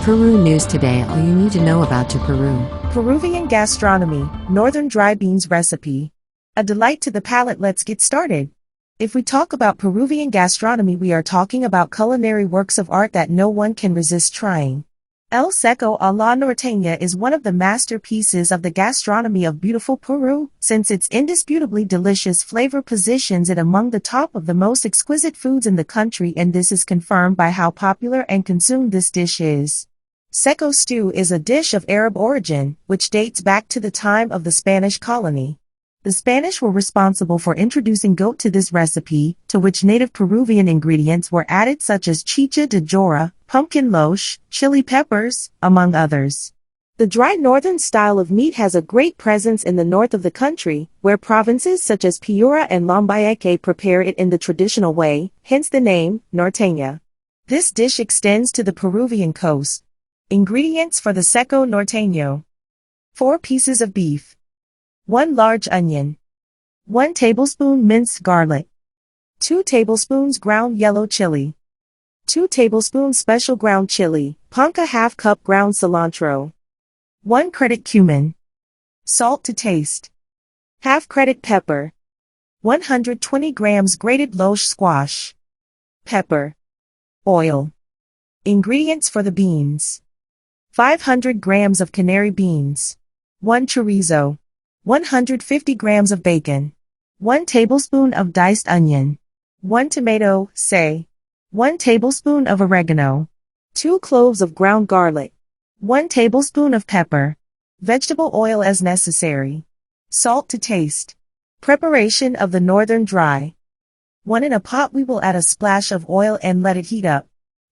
Peru News Today. All you need to know about Peru. Peruvian Gastronomy, Northern Dry Beans Recipe. A delight to the palate. Let's get started. If we talk about Peruvian gastronomy, we are talking about culinary works of art that no one can resist trying. El Seco a la Norteña is one of the masterpieces of the gastronomy of beautiful Peru, since its indisputably delicious flavor positions it among the top of the most exquisite foods in the country, and this is confirmed by how popular and consumed this dish is. Seco stew is a dish of Arab origin, which dates back to the time of the Spanish colony. The Spanish were responsible for introducing goat to this recipe, to which native Peruvian ingredients were added such as chicha de jora, pumpkin loche, chili peppers, among others. The dry northern style of meat has a great presence in the north of the country, where provinces such as Piura and Lambayeque prepare it in the traditional way, hence the name, norteña. This dish extends to the Peruvian coast. Ingredients for the seco norteño: 4 pieces of beef, 1 large onion, 1 tablespoon minced garlic, 2 tablespoons ground yellow chili, 2 tablespoons special ground chili, panca, ½ cup ground cilantro, 1 credit cumin, salt to taste, ½ credit pepper, 120 grams grated loche squash, pepper, oil. Ingredients for the beans: 500 grams of canary beans, 1 chorizo, 150 grams of bacon, 1 tablespoon of diced onion, 1 tomato, say, 1 tablespoon of oregano, 2 cloves of ground garlic, 1 tablespoon of pepper, vegetable oil as necessary, salt to taste. Preparation of the northern dry. 1 in a pot we will add a splash of oil and let it heat up.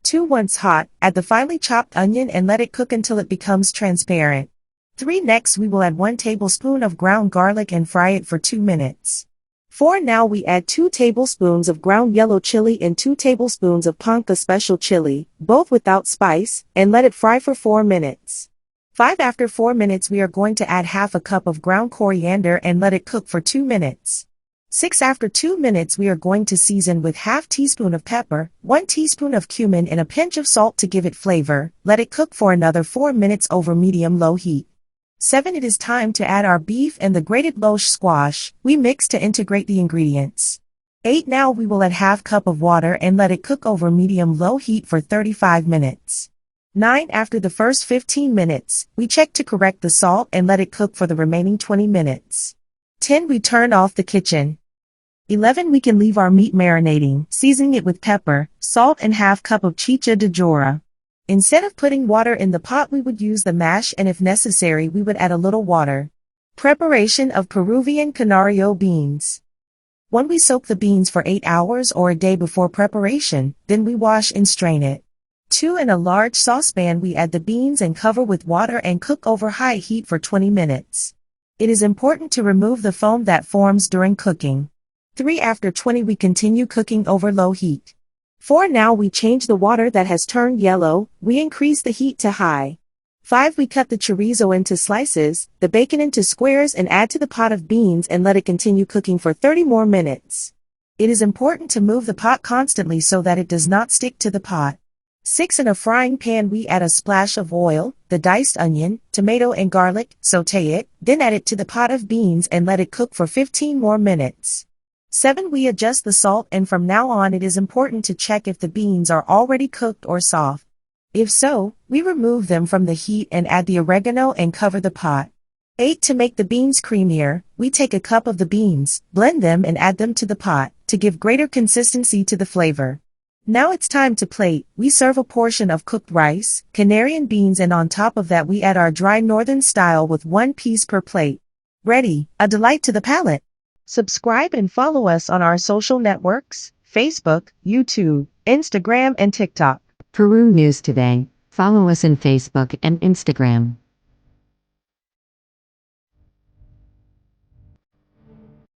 2 once hot, add the finely chopped onion and let it cook until it becomes transparent. 3 next we will add 1 tablespoon of ground garlic and fry it for 2 minutes. 4 now we add 2 tablespoons of ground yellow chili and 2 tablespoons of panca special chili, both without spice, and let it fry for 4 minutes. 5 after 4 minutes we are going to add ½ a cup of ground coriander and let it cook for 2 minutes. 6 after 2 minutes we are going to season with ½ teaspoon of pepper, 1 teaspoon of cumin and a pinch of salt to give it flavor. Let it cook for another 4 minutes over medium-low heat. 7 it is time to add our beef and the grated loche squash. We mix to integrate the ingredients. 8 now we will add ½ cup of water and let it cook over medium-low heat for 35 minutes. 9 after the first 15 minutes, we check to correct the salt and let it cook for the remaining 20 minutes. 10 we turn off the kitchen. 11 we can leave our meat marinating, seasoning it with pepper, salt and ½ cup of chicha de jora. Instead of putting water in the pot we would use the mash, and if necessary we would add a little water. Preparation of Peruvian canario beans. 1 we soak the beans for 8 hours or a day before preparation, then we wash and strain it. 2 in a large saucepan we add the beans and cover with water and cook over high heat for 20 minutes. It is important to remove the foam that forms during cooking. 3 after 20 we continue cooking over low heat. 4 now we change the water that has turned yellow, we increase the heat to high. 5 we cut the chorizo into slices, the bacon into squares and add to the pot of beans and let it continue cooking for 30 more minutes. It is important to move the pot constantly so that it does not stick to the pot. 6 in a frying pan we add a splash of oil, the diced onion, tomato and garlic, saute it, then add it to the pot of beans and let it cook for 15 more minutes. 7 we adjust the salt, and from now on it is important to check if the beans are already cooked or soft. If so, we remove them from the heat and add the oregano and cover the pot. 8 to make the beans creamier, we take a cup of the beans, blend them and add them to the pot, to give greater consistency to the flavor. Now it's time to plate. We serve a portion of cooked rice, Canarian beans, and on top of that we add our dry northern style with 1 piece per plate. Ready, a delight to the palate. Subscribe and follow us on our social networks, Facebook, YouTube, Instagram and TikTok. Peru News Today. Follow us on Facebook and Instagram.